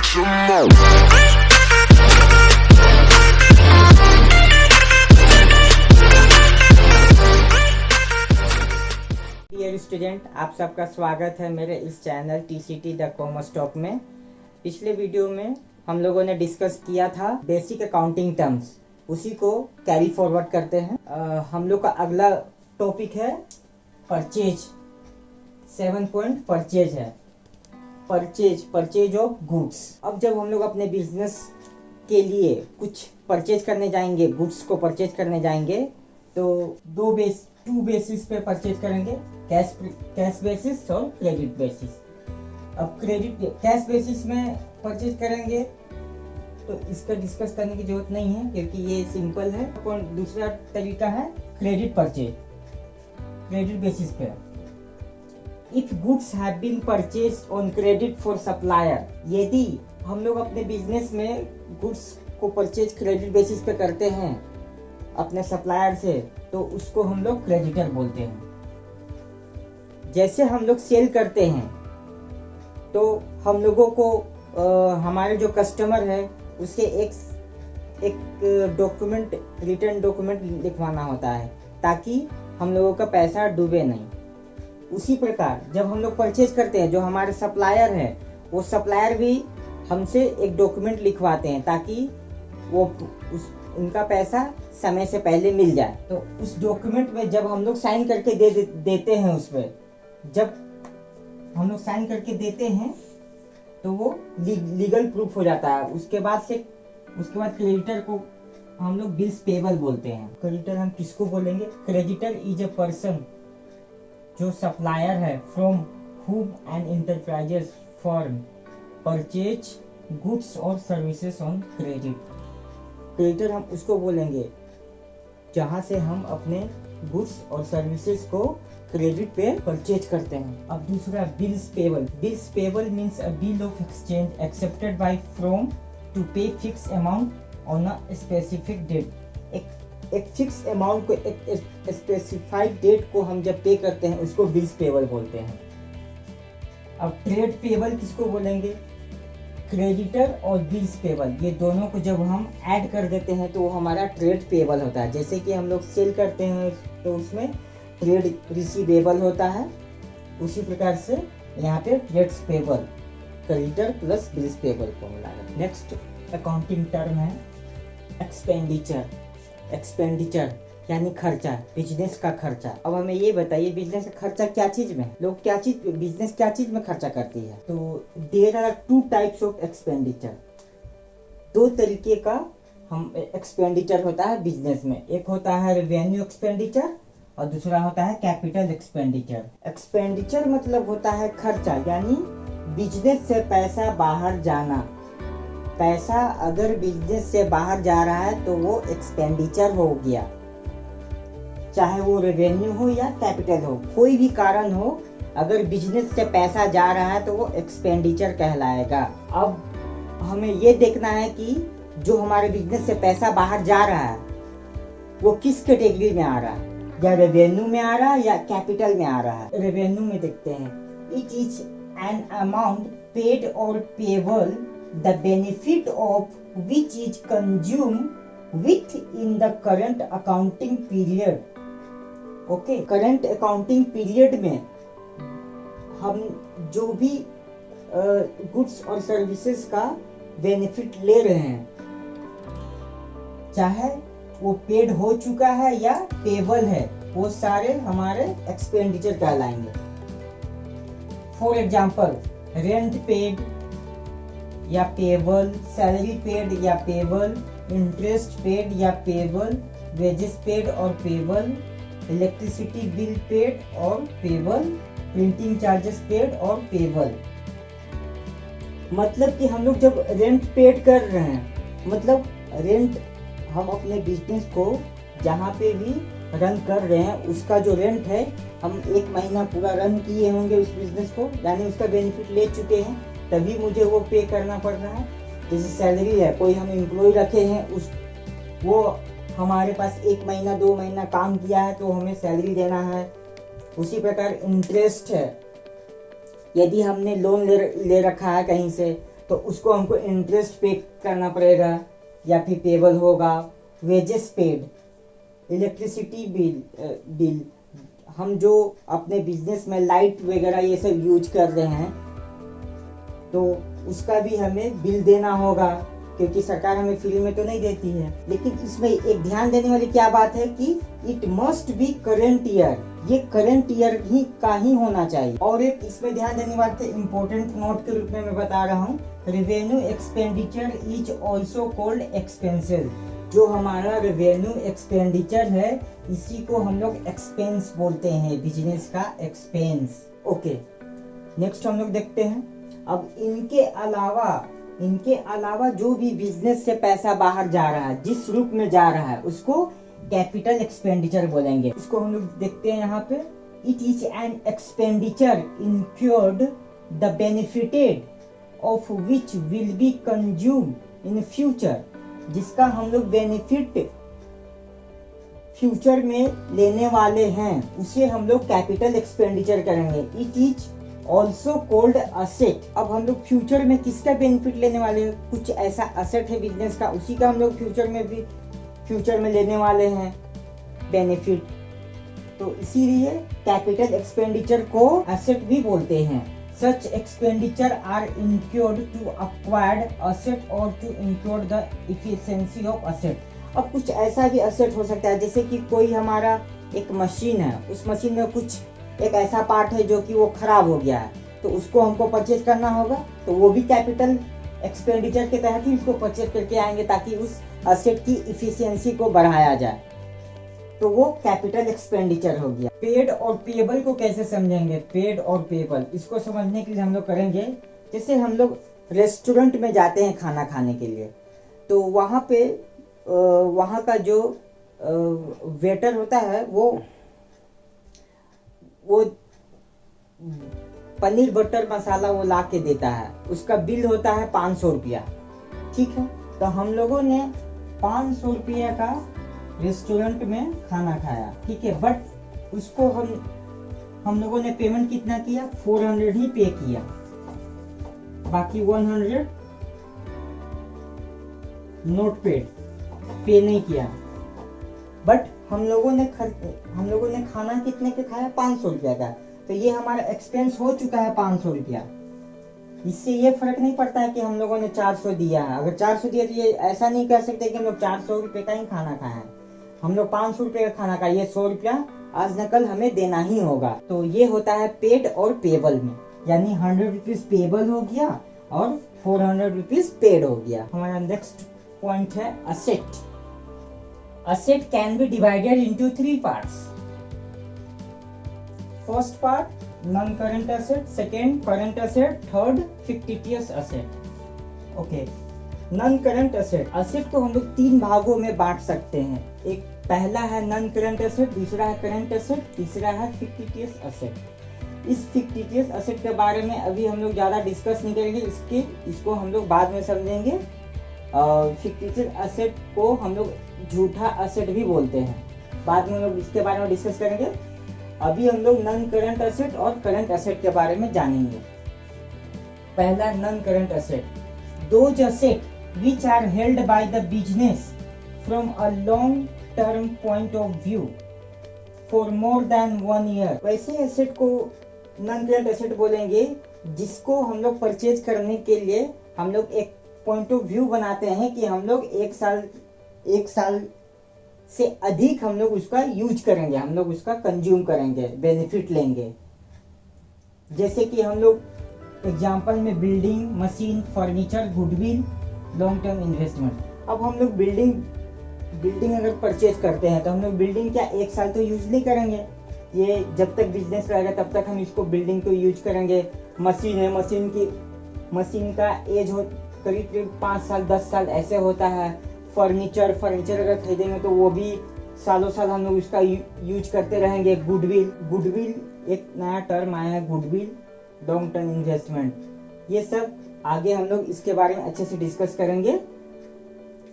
make some more. Dear student, आप सबका स्वागत है मेरे इस channel TCT the commerce talk में। पिछले वीडियो में हम लोगों ने डिस्कस किया था बेसिक अकाउंटिंग टर्म्स, उसी को कैरी फॉरवर्ड करते हैं। हम लोग का अगला टॉपिक है परचेज। 7 पॉइंट परचेज है। Purchase of goods. अब जब हम लोग अपने बिजनेस के लिए कुछ परचेज करने जाएंगे, गुड्स को परचेज करने जाएंगे, तो टू बेसिस पे परचेज करेंगे, कैश बेसिस और क्रेडिट बेसिस। अब कैश बेसिस में परचेज करेंगे तो इसका डिस्कस करने की जरूरत नहीं है क्योंकि ये सिंपल है। और दूसरा तरीका है क्रेडिट परचेज, क्रेडिट बेसिस पे। If goods have been purchase on credit for supplier, यदि हम लोग अपने बिजनेस में गुड्स को परचेज क्रेडिट बेसिस पे करते हैं अपने सप्लायर से, तो उसको हम लोग क्रेडिटर बोलते हैं। जैसे हम लोग सेल करते हैं तो हम लोगों को हमारे जो कस्टमर है उसके एक डॉक्यूमेंट, रिटर्न डॉक्यूमेंट लिखवाना होता है ताकि हम लोगों का पैसा डूबे नहीं। उसी प्रकार जब हम लोग परचेज करते हैं, जो हमारे सप्लायर है वो सप्लायर भी हमसे एक डॉक्यूमेंट लिखवाते हैं ताकि वो उनका पैसा समय से पहले मिल जाए। तो उस डॉक्यूमेंट में जब हम लोग साइन करके देते हैं, उस पर जब हम लोग साइन करके देते हैं तो वो लीगल प्रूफ हो जाता है। उसके बाद क्रेडिटर को हम लोग बिल्स पेबल बोलते हैं। क्रेडिटर हम किसको बोलेंगे? क्रेडिटर इज ए पर्सन जो सप्लायर है from whom an enterprises firm purchase goods और सर्विसेज ऑन क्रेडिट। क्रेडिटर हम उसको बोलेंगे जहां से हम अपने गुड्स और सर्विसेज को क्रेडिट पे परचेज करते हैं। अब दूसरा bills payable. Bills payable means a bill of exchange accepted by from to pay fix amount on a specific date. एक फिक्स अमाउंट को, एक स्पेसिफाइड डेट को हम जब पे करते हैं उसको बिल्स पेबल बोलते हैं। अब ट्रेड पेबल किसको बोलेंगे? क्रेडिटर और बिल्स पेबल, ये दोनों को जब हम ऐड कर देते हैं तो वो हमारा ट्रेड पेबल होता है। जैसे कि हम लोग सेल करते हैं तो उसमें ट्रेड रिसीवेबल होता है, उसी प्रकार से यहाँ पे trades payable, creditor plus bills payable formula है। नेक्स्ट अकाउंटिंग टर्म है एक्सपेंडिचर यानी खर्चा, बिजनेस का खर्चा। अब हमें ये बताइए बिजनेस का खर्चा क्या चीज में, लोग क्या चीज, बिजनेस क्या चीज में खर्चा करती है? तो there are 2 types of expenditure. 2 तरीके का हम एक्सपेंडिचर होता है बिजनेस में। एक होता है रेवेन्यू एक्सपेंडिचर और दूसरा होता है कैपिटल एक्सपेंडिचर। एक्सपेंडिचर मतलब होता है खर्चा, यानी बिजनेस से पैसा बाहर जाना। पैसा अगर बिजनेस से बाहर जा रहा है तो वो एक्सपेंडिचर हो गया, चाहे वो रेवेन्यू हो या कैपिटल हो, कोई भी कारण हो, अगर बिजनेस से पैसा जा रहा है तो वो एक्सपेंडिचर कहलाएगा। अब हमें ये देखना है कि जो हमारे बिजनेस से पैसा बाहर जा रहा है वो किस कैटेगरी में आ रहा है, या रेवेन्यू में आ रहा है या कैपिटल में आ रहा है। रेवेन्यू में देखते हैं, it is an amount paid और payable the benefit of which is consume with in the current accounting period. Okay, current accounting period में हम जो भी गुड्स और सर्विसेज का बेनिफिट ले रहे हैं, चाहे वो पेड हो चुका है या पेबल है, वो सारे हमारे एक्सपेंडिचर कहलाएंगे। फॉर एग्जांपल, रेंट पेड या पेबल, सैलरी पेड या पेबल, इंटरेस्ट पेड या पेबल, वेजेस पेड और पेबल, इलेक्ट्रिसिटी बिल पेड और पेबल, प्रिंटिंग चार्जेस पेड और पेबल। मतलब कि हम लोग जब रेंट पेड कर रहे हैं, मतलब रेंट हम अपने बिजनेस को जहाँ पे भी रन कर रहे हैं उसका जो रेंट है, हम 1 महीना पूरा रन किए होंगे उस बिजनेस को, यानी उसका बेनिफिट ले चुके हैं, तभी मुझे वो पे करना पड़ रहा है। जैसे सैलरी है, कोई हम एम्प्लॉय रखे हैं, वो हमारे पास 1 महीना 2 महीना काम किया है तो हमें सैलरी देना है। उसी प्रकार इंटरेस्ट है, यदि हमने लोन ले रखा है कहीं से तो उसको हमको इंटरेस्ट पे करना पड़ेगा या फिर पेबल होगा। वेजेस पेड, इलेक्ट्रिसिटी बिल, हम जो अपने बिजनेस में लाइट वगैरह ये सब यूज कर रहे हैं तो उसका भी हमें बिल देना होगा, क्योंकि सरकार हमें फ्री में तो नहीं देती है। लेकिन इसमें एक ध्यान देने वाली क्या बात है कि it must be current year, ये करेंट ईयर ही का ही होना चाहिए। और एक इसमें ध्यान देने वाले इम्पोर्टेंट नोट के रूप में मैं बता रहा हूँ, revenue expenditure is also called expenses. जो हमारा रेवेन्यू एक्सपेंडिचर है इसी को हम लोग एक्सपेंस बोलते हैं, बिजनेस का एक्सपेंस। ओके, नेक्स्ट हम लोग देखते हैं। अब इनके अलावा जो भी बिजनेस से पैसा बाहर जा रहा है, जिस रूप में जा रहा है, उसको कैपिटल एक्सपेंडिचर बोलेंगे। इसको हम लोग देखते हैं यहाँ पे, it is an expenditure incurred the benefited of which will be consume in future, जिसका हम लोग बेनिफिट फ्यूचर में लेने वाले हैं, उसे हम लोग कैपिटल एक्सपेंडिचर करेंगे। It is also cold asset. अब हम लोग फ्यूचर में किसका बेनिफिट लेने वाले हैं, कुछ ऐसा असेट है बिजनेस का, उसी का हम लोग फ्यूचर में लेने वाले हैं बेनिफिट, तो इसीलिए कैपिटल एक्सपेंडिचर को असेट भी बोलते हैं। Such expenditure are incurred to acquired asset और to incur the efficiency of asset. अब कुछ ऐसा भी असेट हो सकता है, जैसे कि कोई हमारा एक मशीन है, उस मशीन में कुछ एक ऐसा पार्ट है जो कि वो खराब हो गया है, तो उसको हमको परचेज करना होगा, तो वो भी कैपिटल एक्सपेंडिचर के तहत ही उसको परचेज करके आएंगे ताकि उस असेट की इफिशियंसी को बढ़ाया जाए, तो वो कैपिटल एक्सपेंडिचर हो गया। पेड और पेबल को कैसे समझेंगे, पेड और पेबल, इसको समझने के लिए हम लोग करेंगे, जैसे हम लोग रेस्टोरेंट में जाते हैं खाना खाने के लिए, तो वहाँ पे वहाँ का जो वेटर होता है वो पनीर बटर मसाला वो ला के देता है, उसका बिल होता है 500 रुपया, ठीक है। तो हम लोगों ने 500 रुपया का रेस्टोरेंट में खाना खाया, ठीक है, बट उसको हम लोगों ने पेमेंट कितना किया, 400 ही पे किया, बाकी 100 नोट पे नहीं किया। बट हम लोगों ने खाना कितने का खाया, 500 रुपया का, तो ये हमारा एक्सपेंस हो चुका है 500 रुपया। इससे ये फर्क नहीं पड़ता है कि हम लोगों ने 400 दिया है। अगर 400 दिया तो ये ऐसा नहीं कह सकते कि हम लोग 400 रुपये का ही खाना खाया है, हम लोग 500 रुपये का खाना खाया, ये 100 रुपया आज न कल हमें देना ही होगा। तो ये होता है पेड और पेबल में, यानी 100 रुपीज पेबल हो गया और 400 रुपीज पेड हो गया। हमारा नेक्स्ट पॉइंट है asset. Asset can be divided into 3 parts. First part, non-current asset. Second, current asset. Third, fictitious asset. Okay. Non-current asset. Asset को हम लोग 3 भागों में बांट सकते हैं। एक पहला है non-current asset, दूसरा है current asset, तीसरा है fictitious asset। इस fictitious asset के बारे में अभी हम लोग ज़्यादा डिस्कस नहीं करेंगे, इसको हम लोग बाद में समझेंगे। फिक्टिशियस असेट को हम लोग झूठा असेट भी बोलते हैं, बाद में हम लोग इसके बारे में डिस्कस करेंगे। अभी हम लोग नॉन करंट असेट और करंट असेट के बारे में जानेंगे। पहला non current asset, those asset which are held by the business from a long term point of view for more than 1 year. वैसे एसेट को नॉन करंट असेट बोलेंगे जिसको हम लोग परचेज करने के लिए हम लोग एक पॉइंट ऑफ व्यू बनाते हैं कि हम लोग एक साल से अधिक हम लोग उसका यूज करेंगे, हम लोग उसका कंज्यूम करेंगे, बेनिफिट लेंगे। जैसे कि हम लोग एग्जांपल में building, machine, furniture, goodwill, long term investment. अब हम लोग बिल्डिंग अगर परचेज करते हैं तो हम लोग बिल्डिंग क्या 1 साल तो यूज नहीं करेंगे, ये जब तक बिजनेस रहेगा तब तक हम इसको बिल्डिंग को यूज करेंगे। मशीन है, मशीन का एज हो करीब 5 साल 10 साल ऐसे होता है। फर्नीचर अगर खरीदेंगे तो वो भी सालों साल हम लोग उसका यूज करते रहेंगे। गुडविल एक नया टर्म आया है, गुडविल, लॉन्ग टर्म इन्वेस्टमेंट, ये सब आगे हम लोग इसके बारे में अच्छे से डिस्कस करेंगे।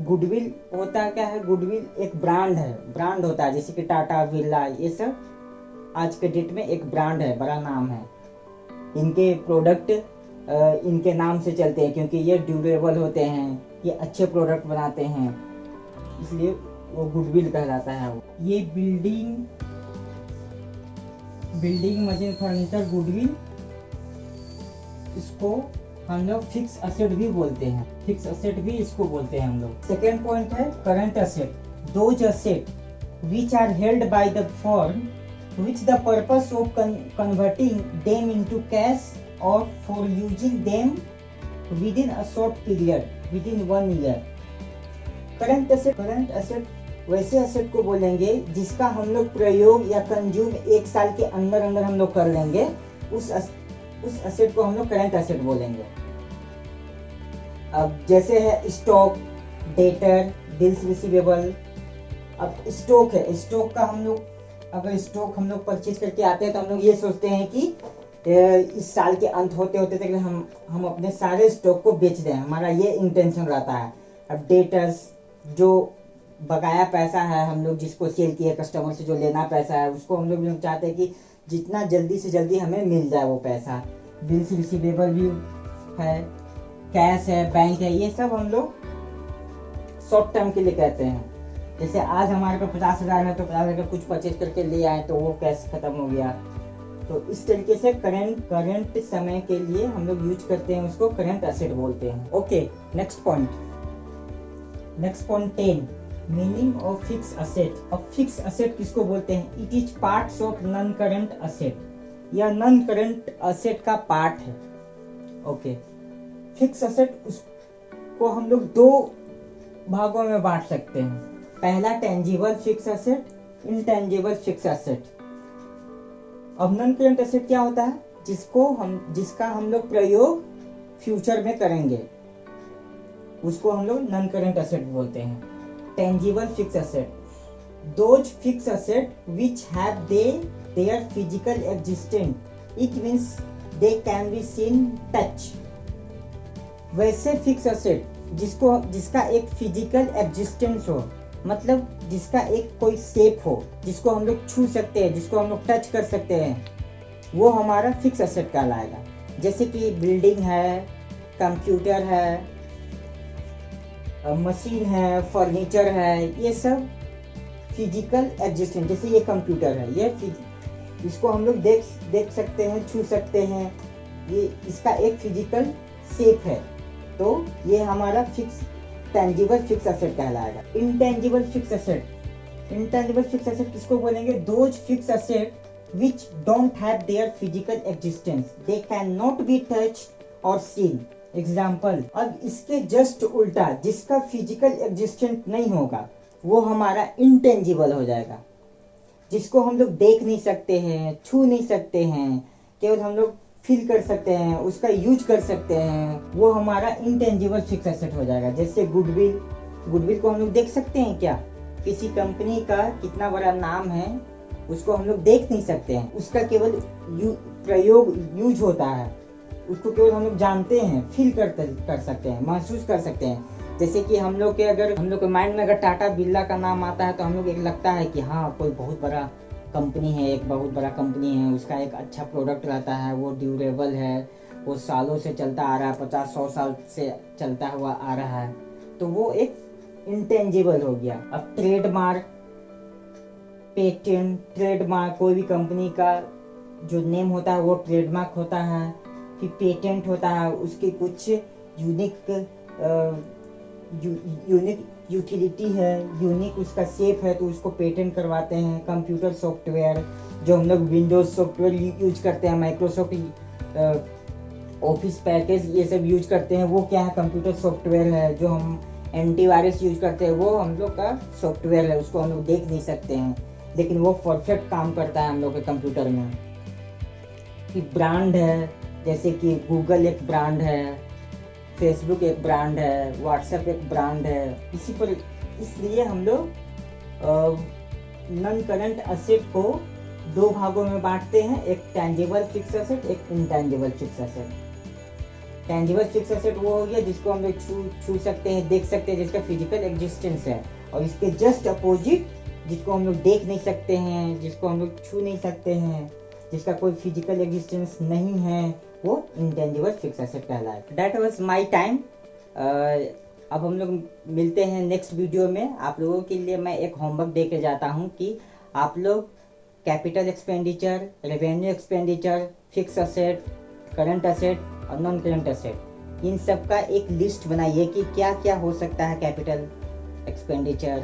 गुडविल होता क्या है, गुडविल एक ब्रांड होता है, जैसे कि टाटा, बिरला, ये सब आज के डेट में एक ब्रांड है, बड़ा नाम है। इनके प्रोडक्ट इनके नाम से चलते हैं, क्योंकि ये ड्यूरेबल होते हैं, ये अच्छे प्रोडक्ट बनाते हैं, इसलिए वो गुडविल कहलाता है। ये बिल्डिंग मशीन फर्नीचर गुडविल, इसको हम लोग फिक्स असेट भी बोलते हैं, फिक्स असेट भी इसको बोलते हैं हम लोग। सेकेंड पॉइंट है current asset, those asset which are held by the firm which the purpose of converting them into cash or for using them within a short period, within 1 year. Current asset वैसे asset को बोलेंगे जिसका हम लोग प्रयोग या consume 1 साल के अंदर अंदर हम लोग कर लेंगे, उस असेट को हम लोग करंट असेट बोलेंगे। अब जैसे है स्टॉक, डेटर, बिल्स रिसीवेबल। अब स्टॉक है, स्टॉक का हम लोग अगर स्टॉक हम लोग परचेज करके आते हैं तो हम लोग ये सोचते हैं कि इस साल के अंत होते होते तक हम अपने सारे स्टॉक को बेच दें, हमारा ये इंटेंशन रहता है। अब डेटर्स, जो बकाया पैसा है हम लोग जिसको सेल किए कस्टमर से, जो लेना पैसा है उसको हम लोग चाहते हैं कि जितना जल्दी से जल्दी हमें मिल जाए वो पैसा। बिल्स रिसीवेबल भी है, कैश है, बैंक है, ये सब हम लोग शॉर्ट टर्म के लिए कहते हैं। जैसे आज हमारे पास 50,000 है तो 50,000 का कुछ परचेज करके ले आए तो वो कैश खत्म हो गया। तो इस तरीके से करंट समय के लिए हम लोग यूज करते हैं, उसको करंट एसेट बोलते हैं। Okay, next point 10, meaning of fix asset. अब फिक्स असेट किसको बोलते हैं? It is parts of non current asset, या नॉन करंट असेट का पार्ट है। ओके, फिक्स असेट उसको हम लोग 2 भागों में बांट सकते हैं। पहला tangible fixed asset, intangible fix asset. अब नॉन करंट असेट क्या होता है? जिसका हम लोग प्रयोग फ्यूचर में करेंगे, उसको हम लोग नॉन करंट असेट बोलते हैं। Tangible fixed asset, those fix asset which have their physical existence, it means they can be seen, touch. वैसे फिक्स असेट जिसका एक फिजिकल एग्जिस्टेंस हो, मतलब जिसका एक कोई शेप हो, जिसको हम लोग छू सकते हैं, जिसको हम लोग टच कर सकते हैं, वो हमारा फिक्स एसेट कहलाएगा। जैसे कि बिल्डिंग है, कंप्यूटर है, मशीन है, फर्नीचर है, ये सब फिजिकल एग्जिस्टेंस। जैसे ये कंप्यूटर है, ये इसको हम लोग देख सकते हैं, छू सकते हैं, ये इसका एक फिजिकल शेप है, तो ये हमारा टेंजिबल फिक्स एसेट कहलाएगा। इंटेंजिबल फिक्स एसेट किसको बोलेंगे? Those fix asset which don't have their physical existence, they cannot be touched or seen. Example, अब इसके जस्ट उल्टा, जिसका फिजिकल एग्जिस्टेंस नहीं होगा वो हमारा इंटेंजिबल हो जाएगा। जिसको हम लोग देख नहीं सकते हैं, छू नहीं सकते हैं, केवल हम लोग फील कर सकते हैं, उसका यूज कर सकते हैं, वो हमारा इंटेंजिबल फिक्स एसेट हो जाएगा। जैसे गुडविल को हम लोग देख सकते हैं क्या? किसी कंपनी का कितना बड़ा नाम है उसको हम लोग देख नहीं सकते हैं, उसका केवल प्रयोग यूज होता है, उसको केवल हम लोग जानते हैं, फील कर सकते हैं, महसूस कर सकते हैं। जैसे कि हम लोग के माइंड में अगर टाटा बिरला का नाम आता है तो हम लोग एक लगता है कि हाँ कोई बहुत बड़ा कंपनी है, एक बहुत बड़ा कंपनी है, उसका एक अच्छा प्रोडक्ट रहता है, वो ड्यूरेबल है, वो सालों से चलता आ रहा है, 50-100 साल से चलता हुआ आ रहा है, तो वो एक इंटेंजिबल हो गया। अब ट्रेडमार्क, पेटेंट, ट्रेडमार्क, कोई भी कंपनी का जो नेम होता है वो ट्रेडमार्क होता है। फिर पेटेंट होता है, उसकी कुछ यूनिक यूटिलिटी है, यूनिक उसका शेप है, तो उसको पेटेंट करवाते हैं। कंप्यूटर सॉफ्टवेयर, जो हम लोग विंडोज सॉफ्टवेयर यूज करते हैं, माइक्रोसॉफ्ट ऑफिस पैकेज ये सब यूज करते हैं, वो क्या है? कंप्यूटर सॉफ्टवेयर है। जो हम एंटीवायरस यूज करते हैं वो हम लोग का सॉफ्टवेयर है, उसको हम लोग देख नहीं सकते हैं, लेकिन वो परफेक्ट काम करता है हम लोग के कंप्यूटर में। कि ब्रांड है, जैसे कि गूगल एक ब्रांड है, फेसबुक एक ब्रांड है, व्हाट्सएप एक ब्रांड है। इसलिए हम लोग नॉन करंट एसेट को 2 भागों में बांटते हैं, एक टेंजिबल फिक्स एसेट, एक intangible fix asset. Tangible fixed asset वो हो गया जिसको हम लोग छू सकते हैं, देख सकते हैं, जिसका फिजिकल एग्जिस्टेंस है। और इसके जस्ट अपोजिट, जिसको हम लोग देख नहीं सकते हैं, जिसको हम लोग छू नहीं सकते हैं, जिसका कोई फिजिकल एग्जिस्टेंस नहीं है, वो इंटेंजिबल फिक्स एसेट कहलाए। That was my time. अब हम लोग मिलते हैं नेक्स्ट वीडियो में। आप लोगों के लिए मैं एक होमवर्क दे के जाता हूँ कि आप लोग capital expenditure, revenue expenditure, fix asset, current asset और नॉन करंट असेट, इन सब का एक लिस्ट बनाइए कि क्या क्या हो सकता है कैपिटल एक्सपेंडिचर,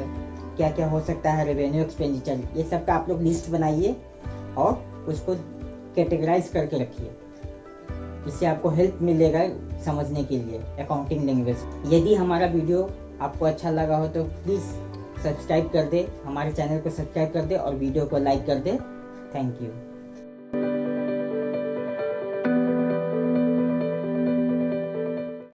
क्या क्या हो सकता है रेवेन्यू एक्सपेंडिचर। ये सब का आप लोग लिस्ट बनाइए और उसको कैटेगराइज करके रखिए। इससे आपको हेल्प मिलेगा समझने के लिए अकाउंटिंग लैंग्वेज। यदि हमारा वीडियो आपको अच्छा लगा हो तो प्लीज़ सब्सक्राइब कर दे, हमारे चैनल को सब्सक्राइब कर दे और वीडियो को लाइक कर दे। Thank you.